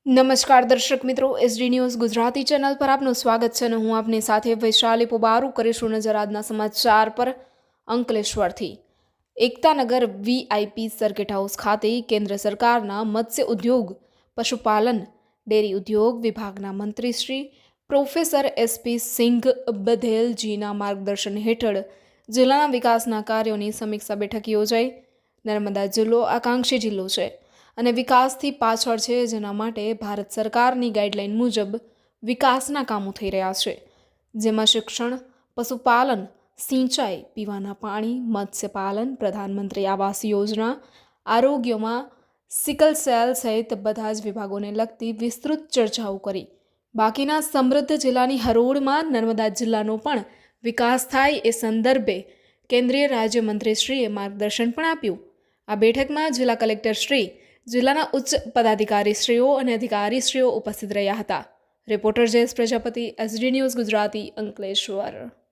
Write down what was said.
નમસ્કાર દર્શક મિત્રો, એસડી ન્યૂઝ ગુજરાતી ચેનલ પર આપનું સ્વાગત છે અને હું આપની સાથે વૈશાલી પોબારું કરીશું નજર આજના સમાચાર પર। અંકલેશ્વરથી એકતાનગર વીઆઈપી સર્કિટ હાઉસ ખાતે કેન્દ્ર સરકારના મત્સ્ય ઉદ્યોગ, પશુપાલન, ડેરી ઉદ્યોગ વિભાગના મંત્રી શ્રી પ્રોફેસર એસપી સિંઘ બધેલજીના માર્ગદર્શન હેઠળ જિલ્લાના વિકાસના કાર્યોની સમીક્ષા બેઠક યોજાઈ। નર્મદા જિલ્લો આકાંક્ષી જિલ્લો છે અને વિકાસથી પાછળ છે, જેના માટે ભારત સરકારની ગાઈડલાઈન મુજબ વિકાસના કામો થઈ રહ્યા છે, જેમાં શિક્ષણ, પશુપાલન, સિંચાઈ, પીવાના પાણી, મત્સ્યપાલન, પ્રધાનમંત્રી આવાસ યોજના, આરોગ્યમાં સિકલ સેલ સહિત બધા જ વિભાગોને લગતી વિસ્તૃત ચર્ચાઓ કરી। બાકીના સમૃદ્ધ જિલ્લાની હરોળમાં નર્મદા જિલ્લાનો પણ વિકાસ થાય એ સંદર્ભે કેન્દ્રીય રાજ્યમંત્રીશ્રીએ માર્ગદર્શન પણ આપ્યું। આ બેઠકમાં જિલ્લા કલેક્ટરશ્રી, જિલ્લાના ઉચ્ચ પદાધિકારીશ્રીઓ અને અધિકારીશ્રીઓ ઉપસ્થિત રહ્યા હતા। Reporter Jayesh Prajapati, SD news Gujarati, Ankleshwar.